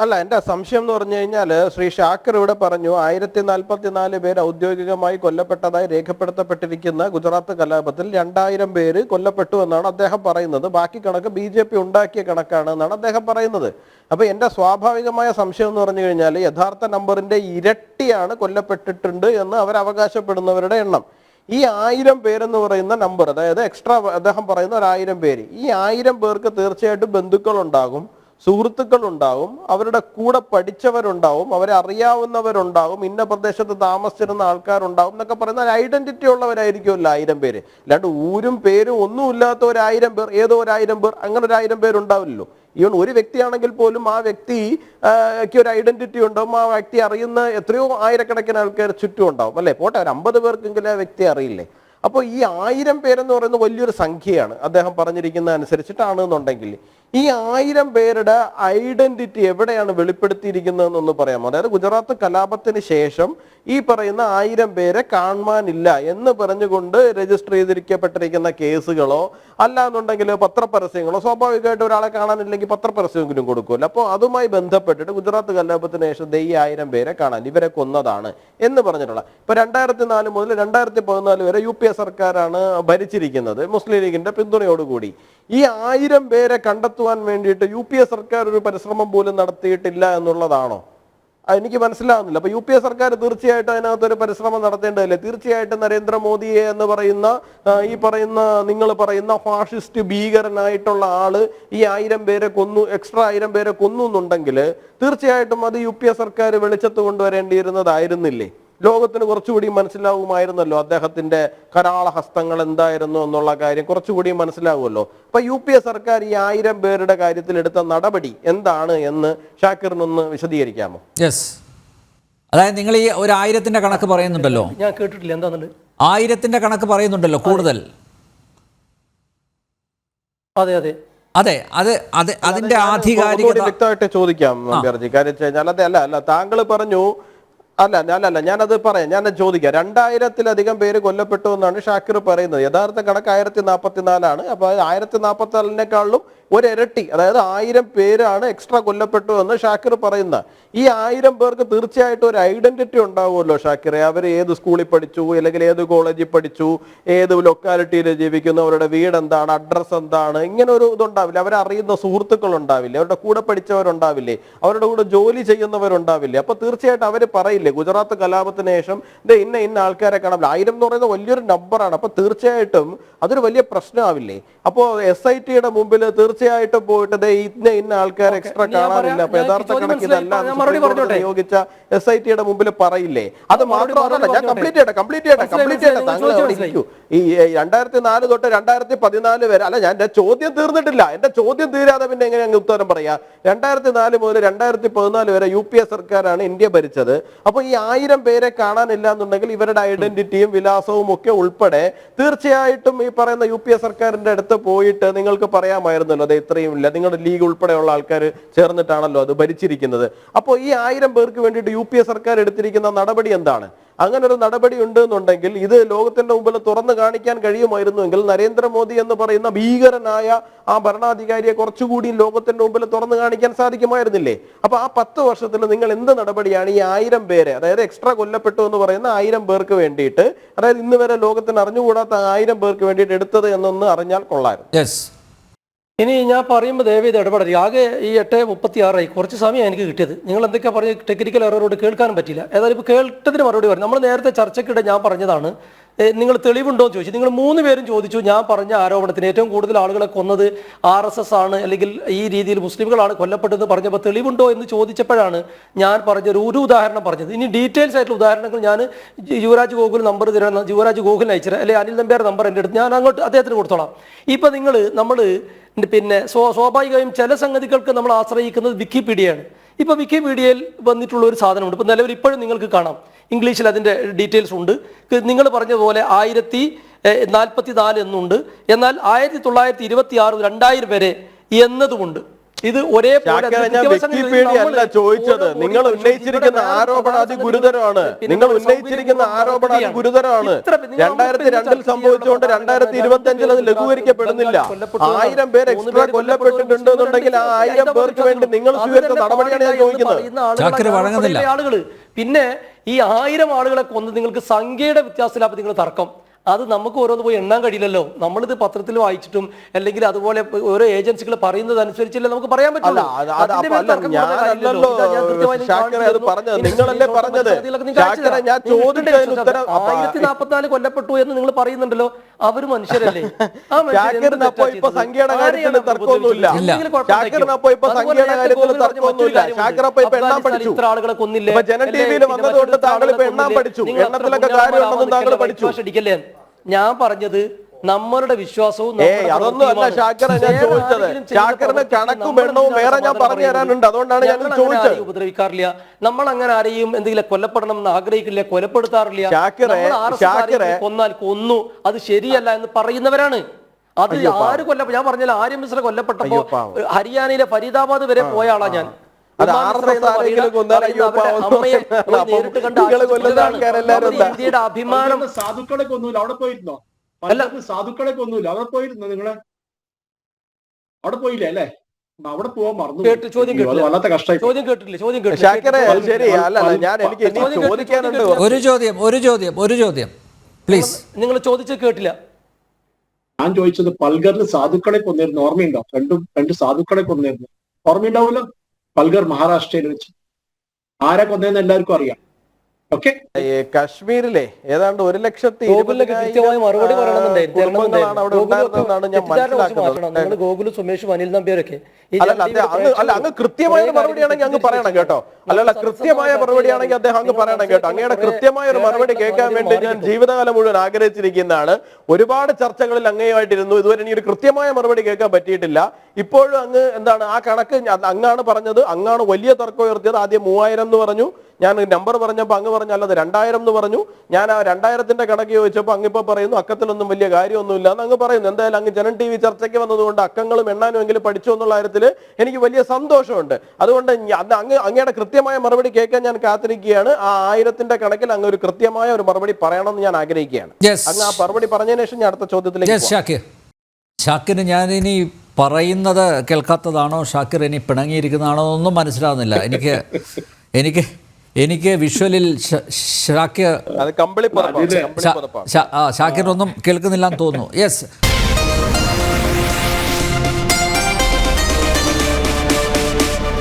അല്ല, എന്റെ സംശയം എന്ന് പറഞ്ഞു കഴിഞ്ഞാൽ ശ്രീ ഷാക്കിർ ഇവിടെ പറഞ്ഞു 1044 പേര് ഔദ്യോഗികമായി കൊല്ലപ്പെട്ടതായി രേഖപ്പെടുത്തപ്പെട്ടിരിക്കുന്ന ഗുജറാത്ത് കലാപത്തിൽ 2000 പേര് കൊല്ലപ്പെട്ടു എന്നാണ് അദ്ദേഹം പറയുന്നത്. ബാക്കി കണക്ക് BJP ഉണ്ടാക്കിയ കണക്കാണ് എന്നാണ് അദ്ദേഹം പറയുന്നത്. അപ്പൊ എന്റെ സ്വാഭാവികമായ സംശയം എന്ന് പറഞ്ഞു കഴിഞ്ഞാൽ യഥാർത്ഥ നമ്പറിന്റെ ഇരട്ടിയാണ് കൊല്ലപ്പെട്ടിട്ടുണ്ട് എന്ന് അവർ അവകാശപ്പെടുന്നവരുടെ എണ്ണം. ഈ 1000 പേരെന്ന് പറയുന്ന നമ്പർ, അതായത് എക്സ്ട്രാ അദ്ദേഹം പറയുന്ന 1000 പേര്, ഈ 1000 പേർക്ക് തീർച്ചയായിട്ടും ബന്ധുക്കൾ ഉണ്ടാകും, സുഹൃത്തുക്കൾ ഉണ്ടാവും, അവരുടെ കൂടെ പഠിച്ചവരുണ്ടാവും, അവരെ അറിയാവുന്നവരുണ്ടാവും, ഇന്ന പ്രദേശത്ത് താമസിച്ചിരുന്ന ആൾക്കാരുണ്ടാവും എന്നൊക്കെ പറയുന്ന ഒരു ഐഡന്റിറ്റി ഉള്ളവരായിരിക്കുമല്ലോ 1000 പേര്. അല്ലാണ്ട് ഊരും പേരും ഒന്നുമില്ലാത്ത 1000 പേർ, ഏതോ 1000 പേർ, അങ്ങനെ 1000 പേരുണ്ടാവില്ലല്ലോ. ഈവൻ ഒരു വ്യക്തിയാണെങ്കിൽ പോലും ആ വ്യക്തിക്ക് ഒരു ഐഡന്റിറ്റി ഉണ്ടാവും, ആ വ്യക്തി അറിയുന്ന എത്രയോ ആയിരക്കണക്കിന് ആൾക്കാർ ചുറ്റും ഉണ്ടാവും, അല്ലേ? പോട്ടെ, ഒരു 50 പേർക്കെങ്കിലും ആ വ്യക്തി അറിയില്ലേ? അപ്പോൾ ഈ 1000 പേരെന്ന് പറയുന്നത് വലിയൊരു സംഖ്യയാണ് അദ്ദേഹം പറഞ്ഞിരിക്കുന്ന അനുസരിച്ചിട്ടാണെന്നുണ്ടെങ്കിൽ ഈ 1000 പേരുടെ ഐഡന്റിറ്റി എവിടെയാണ് വെളിപ്പെടുത്തിയിരിക്കുന്നതെന്നൊന്ന് പറയാമോ? അതായത് ഗുജറാത്ത് കലാപത്തിന് ശേഷം ഈ പറയുന്ന 1000 പേരെ കാണുവാനില്ല എന്ന് പറഞ്ഞുകൊണ്ട് രജിസ്റ്റർ ചെയ്തിരിക്കപ്പെട്ടിരിക്കുന്ന കേസുകളോ അല്ലാന്നുണ്ടെങ്കിൽ പത്രപരസ്യങ്ങളോ, സ്വാഭാവികമായിട്ട് ഒരാളെ കാണാനില്ലെങ്കിൽ പത്രപരസ്യമെങ്കിലും കൊടുക്കുമല്ലോ. അപ്പോൾ അതുമായി ബന്ധപ്പെട്ടിട്ട് ഗുജറാത്ത് കലാപത്തിന് ശേഷം ഈ 1000 പേരെ കാണാൻ, ഇവരെ കൊന്നതാണ് എന്ന് പറഞ്ഞിട്ടുള്ള. ഇപ്പൊ 2004 മുതൽ 2014 വരെ UPA സർക്കാരാണ് ഭരിച്ചിരിക്കുന്നത് മുസ്ലിം ലീഗിന്റെ പിന്തുണയോടുകൂടി. ഈ 1000 പേരെ കണ്ടെത്തുവാൻ വേണ്ടിയിട്ട് UPA സർക്കാർ ഒരു പരിശ്രമം പോലും നടത്തിയിട്ടില്ല എന്നുള്ളതാണോ? എനിക്ക് മനസ്സിലാവുന്നില്ല. അപ്പൊ UPA സർക്കാർ തീർച്ചയായിട്ടും അതിനകത്തൊരു പരിശ്രമം നടത്തേണ്ടതല്ലേ? തീർച്ചയായിട്ടും നരേന്ദ്രമോദിയെ എന്ന് പറയുന്ന ഈ പറയുന്ന നിങ്ങൾ പറയുന്ന ഫാഷിസ്റ്റ് ഭീകരനായിട്ടുള്ള ആള് ഈ 1000 പേരെ കൊന്നു, എക്സ്ട്രാ 1000 പേരെ കൊന്നു എന്നുണ്ടെങ്കിൽ തീർച്ചയായിട്ടും അത് UPA സർക്കാർ വെളിച്ചത്ത് കൊണ്ടുവരേണ്ടിയിരുന്നതായിരുന്നില്ലേ? ലോകത്തിന് കുറച്ചുകൂടി മനസ്സിലാവുമായിരുന്നല്ലോ അദ്ദേഹത്തിന്റെ കരാള ഹസ്തങ്ങൾ എന്തായിരുന്നു എന്നുള്ള കാര്യം കുറച്ചുകൂടി മനസ്സിലാവുമല്ലോ. അപ്പൊ UPA സർക്കാർ ഈ 1000 പേരുടെ കാര്യത്തിൽ എടുത്ത നടപടി എന്താണ് എന്ന് ഷാക്കിറിനൊന്ന് വിശദീകരിക്കാമോ? യെസ്, അതായത് നിങ്ങൾ ഈ 1000ന്റെ കണക്ക് പറയുന്നുണ്ടല്ലോ, ഞാൻ കേട്ടിട്ടില്ല എന്താന്നുണ്ട്. 1000ന്റെ കണക്ക് പറയുന്നുണ്ടല്ലോ കൂടുതൽ. അതെ അതെ അതെ അത് അത് അതിന്റെ ആധികാരികത വ്യക്തമായിട്ട് ചോദിക്കാം കാര്യം അതെ അല്ല താങ്കൾ പറഞ്ഞു ഞാനത് പറയാം, ഞാൻ ചോദിക്കാം. 2000-ത്തിലധികം പേര് കൊല്ലപ്പെട്ടു എന്നാണ് ഷാക്കിർ പറയുന്നത്. യഥാർത്ഥ കണക്ക് 1044 അപ്പൊ 1044-നേക്കാളും ഒരിരട്ടി, അതായത് 1000 പേരാണ് എക്സ്ട്രാ കൊല്ലപ്പെട്ടു എന്ന് ഷാക്കിർ പറയുന്ന. ഈ 1000 പേർക്ക് തീർച്ചയായിട്ടും ഒരു ഐഡന്റിറ്റി ഉണ്ടാവുമല്ലോ ഷാക്കിറെ. അവർ ഏത് സ്കൂളിൽ പഠിച്ചു, അല്ലെങ്കിൽ ഏത് കോളേജിൽ പഠിച്ചു, ഏത് ലൊക്കാലിറ്റിയിൽ ജീവിക്കുന്നു, അവരുടെ വീട് എന്താണ്, അഡ്രസ് എന്താണ്, ഇങ്ങനെ ഒരു ഇതുണ്ടാവില്ലേ? അവരെ അറിയുന്ന സുഹൃത്തുക്കൾ ഉണ്ടാവില്ലേ? അവരുടെ കൂടെ പഠിച്ചവരുണ്ടാവില്ലേ? അവരുടെ കൂടെ ജോലി ചെയ്യുന്നവരുണ്ടാവില്ലേ? അപ്പൊ തീർച്ചയായിട്ടും അവർ പറയില്ലേ ഗുജറാത്ത് കലാപത്തിന് ശേഷം ഇന്ന ആൾക്കാരെ കാണാം. 1000 എന്ന് പറയുന്നത് വലിയൊരു നമ്പറാണ്. അപ്പൊ തീർച്ചയായിട്ടും അതൊരു വലിയ പ്രശ്നമാവില്ലേ? അപ്പോ SIT-യുടെ മുമ്പിൽ തീർച്ചയായിട്ടും പോയിട്ട് ഇന്ന ആൾക്കാരെ എക്സ്ട്രാ കാണാനില്ല, അപ്പൊ യഥാർത്ഥ കണക്ക് ഇതല്ല നിയോഗിച്ച SIT-യുടെ മുമ്പിൽ പറയില്ലേ? അത് മാത്രമല്ല, ഞാൻ കംപ്ലീറ്റ് ചെയ്യട്ടെ താങ്കൾ ഈ 2004 തൊട്ട് 2014 വരെ അല്ല, ഞാൻ എന്റെ ചോദ്യം തീർന്നിട്ടില്ല. എന്റെ ചോദ്യം തീരാതെ പിന്നെ എങ്ങനെ അങ്ങ് ഉത്തരം പറയാ? 2004 മുതൽ 2014 വരെ UPA സർക്കാരാണ് ഇന്ത്യ ഭരിച്ചത്. അപ്പൊ ഈ 1000 പേരെ കാണാനില്ല എന്നുണ്ടെങ്കിൽ ഇവരുടെ ഐഡന്റിറ്റിയും വിലാസവും ഒക്കെ ഉൾപ്പെടെ തീർച്ചയായിട്ടും ഈ പറയുന്ന UPA സർക്കാരിന്റെ അടുത്ത് പോയിട്ട് നിങ്ങൾക്ക് പറയാമായിരുന്നല്ലോ അത് ഇത്രയും ഇല്ല, നിങ്ങളുടെ ലീഗ് ഉൾപ്പെടെയുള്ള ആൾക്കാർ ചേർന്നിട്ടാണല്ലോ അത് ഭരിച്ചിരിക്കുന്നത്. അപ്പോൾ ഈ 1000 പേർക്ക് വേണ്ടിയിട്ട് UPA സർക്കാർ എടുത്തിരിക്കുന്ന നടപടി എന്താണ്? അങ്ങനെ ഒരു നടപടി ഉണ്ട് എന്നുണ്ടെങ്കിൽ ഇത് ലോകത്തിന്റെ മുമ്പിൽ തുറന്നു കാണിക്കാൻ കഴിയുമായിരുന്നുവെങ്കിൽ നരേന്ദ്രമോദി എന്ന് പറയുന്ന ഭീകരനായ ആ ഭരണാധികാരിയെ കുറച്ചുകൂടി ലോകത്തിന്റെ മുമ്പിൽ തുറന്നു കാണിക്കാൻ സാധിക്കുമായിരുന്നില്ലേ? അപ്പൊ ആ 10 വർഷത്തിൽ നിങ്ങൾ എന്ത് നടപടിയാണ് ഈ 1000 പേരെ, അതായത് എക്സ്ട്രാ കൊല്ലപ്പെട്ടു എന്ന് പറയുന്ന 1000 പേർക്ക് വേണ്ടിയിട്ട്, അതായത് ഇന്ന് വരെ ലോകത്തിന് അറിഞ്ഞുകൂടാത്ത 1000 പേർക്ക് വേണ്ടിയിട്ട് എടുത്തത് എന്നൊന്ന് അറിഞ്ഞാൽ കൊള്ളായിരുന്നു. ഇനി ഞാൻ പറയുമ്പോൾ ദയവേത് ഇടപെടരുത്. ആകെ ഈ 8:36 കുറച്ച് സമയം എനിക്ക് കിട്ടിയത്. നിങ്ങൾ എന്തൊക്കെയാണ് പറഞ്ഞ ടെക്നിക്കൽ എററോട് കേൾക്കാനും പറ്റില്ല. ഏതായാലും ഇപ്പോൾ കേട്ടതിന് മറുപടി പറഞ്ഞു. നമ്മൾ നേരത്തെ ചർച്ചയ്ക്കിടെ ഞാൻ പറഞ്ഞതാണ്, നിങ്ങൾ തെളിവുണ്ടോ എന്ന് ചോദിച്ചു. നിങ്ങൾ 3 പേരും ചോദിച്ചു ഞാൻ പറഞ്ഞ ആരോപണത്തിന് ഏറ്റവും കൂടുതൽ ആളുകളെ കൊന്നത് RSS ആണ്, അല്ലെങ്കിൽ ഈ രീതിയിൽ മുസ്ലിമുകളാണ് കൊല്ലപ്പെട്ടതെന്ന് പറഞ്ഞപ്പോൾ തെളിവുണ്ടോ എന്ന് ചോദിച്ചപ്പോഴാണ് ഞാൻ പറഞ്ഞൊരു ഉദാഹരണം പറഞ്ഞത്. ഇനി ഡീറ്റെയിൽസ് ആയിട്ടുള്ള ഉദാഹരണങ്ങൾ ഞാൻ യുവരാജ് ഗോകുൽ നമ്പർ തരാൻ, യുവരാജ് ഗോകുലിന് അയച്ചത്, അല്ലെങ്കിൽ അനിൽ നമ്പ്യാർ നമ്പർ എൻ്റെ അടുത്ത്, ഞാൻ അങ്ങോട്ട് അദ്ദേഹത്തിന് കൊടുത്തോളാം. ഇപ്പം നമ്മൾ പിന്നെ സ്വാഭാവികമായും ചില സംഗതികൾക്ക് നമ്മൾ ആശ്രയിക്കുന്നത് വിക്കിപീഡിയയാണ്. ഇപ്പോൾ വിക്കിപീഡിയയിൽ വന്നിട്ടുള്ള ഒരു സാധനമുണ്ട്. ഇപ്പോൾ നിലവിൽ ഇപ്പോഴും നിങ്ങൾക്ക് കാണാം, ഇംഗ്ലീഷിൽ അതിൻ്റെ ഡീറ്റെയിൽസ് ഉണ്ട്. നിങ്ങൾ പറഞ്ഞതുപോലെ 1044 എന്നുണ്ട്. എന്നാൽ 1926 2000 വരെ എന്നതുമുണ്ട്. ഇത് ഒരേപോലെ ഷാക്കിറെ, ഞാൻ വിക്കിപീഡിയ അല്ല ചോദിച്ചത്. നിങ്ങൾ ഉന്നയിച്ചിരിക്കുന്ന ആരോപണം അതിഗുരുതരമാണ്. നിങ്ങൾ ഉന്നയിച്ചിരിക്കുന്ന ആരോപണം അതിഗുരുതരമാണ്. 2002 സംഭവിച്ചുകൊണ്ട് 2025 അത് ലഘൂകരിക്കപ്പെടുന്നില്ല. 1000 പേര് എക്സ്ട്രാ കൊല്ലപ്പെട്ടിട്ടുണ്ട് എന്നുണ്ടെങ്കിൽ ആ 1000 പേർക്ക് വേണ്ടി നിങ്ങൾ സ്വീകരിച്ച നടപടിയാണ് ഞാൻ ചോദിക്കുന്നത്. ആളുകൾ പിന്നെ ഈ 1000 ആളുകളെ കൊന്ന് നിങ്ങൾക്ക് സംഖ്യയുടെ വ്യത്യാസത്തിലാണ് നിങ്ങൾ തർക്കം. അത് നമുക്ക് ഓരോന്ന് പോയി എണ്ണാൻ കഴിയില്ലല്ലോ. നമ്മളിത് പത്രത്തിൽ വായിച്ചിട്ടും അല്ലെങ്കിൽ അതുപോലെ ഓരോ ഏജൻസികൾ പറയുന്നത് അനുസരിച്ചല്ലേ നമുക്ക് പറയാൻ പറ്റില്ല. നിങ്ങളല്ലേ പറഞ്ഞത് 1044 കൊല്ലപ്പെട്ടു എന്ന് നിങ്ങൾ പറയുന്നുണ്ടല്ലോ. അവര് മനുഷ്യരല്ലേ? ഇപ്പൊ സംഖ്യയുടെ കാര്യത്തിൽ തർക്കമൊന്നുമില്ല. ഇത്ര ആളുകളെ കൊന്നില്ലേ? ജനൻ ടിവിയിൽ വന്നതുകൊണ്ട് താങ്കൾ ഇപ്പൊ എണ്ണാൻ പഠിച്ചു. എണ്ണത്തിലൊക്കെ കാര്യമുണ്ടെന്നും താങ്കൾ പഠിച്ചു. ഞാൻ പറഞ്ഞത് നമ്മളുടെ വിശ്വാസവും അതൊന്നും അല്ല ഷാക്കിറെ ഞാൻ ചോദിച്ചത്. ഷാക്കിറിന് കണക്കും എണ്ണവും വേറെ ഞാൻ പറഞ്ഞു തരാനുണ്ട്. അതുകൊണ്ടാണ് ഞാൻ ചോദിച്ചത്. ഉപദ്രവിക്കാറില്ല, നമ്മൾ അങ്ങനെ ആരെയും എന്തെങ്കിലും കൊല്ലപ്പെടണം എന്ന് ആഗ്രഹിക്കില്ല, കൊലപ്പെടുത്താറില്ല. കൊന്നാൽ കൊന്നു, അത് ശരിയല്ല എന്ന് പറയുന്നവരാണ്. അത് ആര് ഞാൻ പറഞ്ഞാൽ ആര്യം മിശ്ര കൊല്ലപ്പെട്ടപ്പോ ഹരിയാനയിലെ ഫരീദാബാദ് വരെ പോയ ആളാ ഞാൻ. ഇന്ത്യയുടെ അഭിമാനം. സാധുക്കളെ കൊന്നൂല, അവിടെ പോയിരുന്നോ? സാധുക്കളെ കൊന്നൂല, അവിടെ പോയിരുന്നോ? നിങ്ങള് അവിടെ പോയില്ലേ അല്ലേ? അവിടെ പോവാൻ മറന്നു. വല്ലാത്ത കഷ്ടമായി. ചോദ്യം കേട്ടില്ല. ഒരു ചോദ്യം പ്ലീസ്. നിങ്ങൾ ചോദിച്ചത് കേട്ടില്ല. ഞാൻ ചോദിച്ചത് പൽഗറിൽ സാധുക്കളെ കൊന്നിരുന്നു, ഓർമ്മയുണ്ടോ? രണ്ട് സാധുക്കളെ കൊന്നിരുന്നു, ഓർമ്മയുണ്ടാവുമല്ലോ? പൽഗർ മഹാരാഷ്ട്രയിൽ വെച്ച്. ആരെ കൊന്നതെന്ന് എല്ലാവർക്കും അറിയാം. ഓക്കെ, കശ്മീരിലെ ഏതാണ്ട് 1,20,000 മറുപടി കുടുംബങ്ങളാണ് അവിടെ ഉണ്ടായിരുന്നതെന്നാണ് ഞാൻ മനസ്സിലാക്കുന്നത്. ഗോകുലും സുമേഷും അനിൽ നമ്പ്യാരൊക്കെ അങ്ങ് കൃത്യമായ മറുപടിയാണെങ്കിൽ അങ്ങ് പറയണം കേട്ടോ. അല്ലല്ല, കൃത്യമായ മറുപടിയാണെങ്കിൽ അദ്ദേഹം അങ്ങ് പറയണം കേട്ടോ. അങ്ങയുടെ കൃത്യമായ ഒരു മറുപടി കേൾക്കാൻ വേണ്ടി ഞാൻ ജീവിതകാലം മുഴുവൻ ആഗ്രഹിച്ചിരിക്കുന്നതാണ്. ഒരുപാട് ചർച്ചകളിൽ അങ്ങയുമായിട്ടിരുന്നു. ഇതുവരെ എനിക്ക് ഒരു കൃത്യമായ മറുപടി കേൾക്കാൻ പറ്റിയിട്ടില്ല. ഇപ്പോഴും അങ്ങ് എന്താണ് ആ കണക്ക് അങ്ങാണ് പറഞ്ഞത്. അങ്ങാണ് വലിയ തർക്കം ഉയർത്തിയത്. ആദ്യം 3000 എന്ന് പറഞ്ഞു, ഞാൻ നമ്പർ പറഞ്ഞപ്പോൾ അങ്ങ് പറഞ്ഞു അല്ലത് 2000 എന്ന് പറഞ്ഞു. ഞാൻ ആ 2000ന്റെ കണക്ക് ചോദിച്ചപ്പോൾ അങ്ങിപ്പോ പറയുന്നു അക്കത്തിലൊന്നും വലിയ കാര്യമൊന്നുമില്ല എന്ന് അങ്ങ് പറയുന്നു. എന്തായാലും അങ്ങ് ജനൻ ടി വി ചർച്ചയ്ക്ക് വന്നതുകൊണ്ട് അക്കങ്ങളും എണ്ണാനും എങ്കിലും പഠിച്ചു എന്നുള്ള കാര്യത്തിൽ എനിക്ക് വലിയ സന്തോഷമുണ്ട്. അതുകൊണ്ട് അങ്ങയുടെ കൃത്യമായ മറുപടി കേൾക്കാൻ ഞാൻ കാത്തിരിക്കുകയാണ്. ആ 1000ന്റെ കണക്കിൽ അങ്ങ് ഒരു കൃത്യമായ ഒരു മറുപടി പറയണമെന്ന് ഞാൻ ആഗ്രഹിക്കുകയാണ്. അങ്ങ് ആ മറുപടി പറഞ്ഞതിന് ശേഷം ഞാൻ അടുത്ത ചോദ്യത്തിലേക്ക്. ഷാക്കിന് ഞാനിനി പറയുന്നത് കേൾക്കാത്തതാണോ, ഷാക്കിർ ഇനി പിണങ്ങിയിരിക്കുന്നതാണോ എന്നൊന്നും മനസ്സിലാവുന്നില്ല. എനിക്ക് വിഷ്വലിൽ ഷാക്കിർ അത് കമ്പിളി ഷാക്കിർ ഒന്നും കേൾക്കുന്നില്ല എന്ന് തോന്നുന്നു. യെസ്.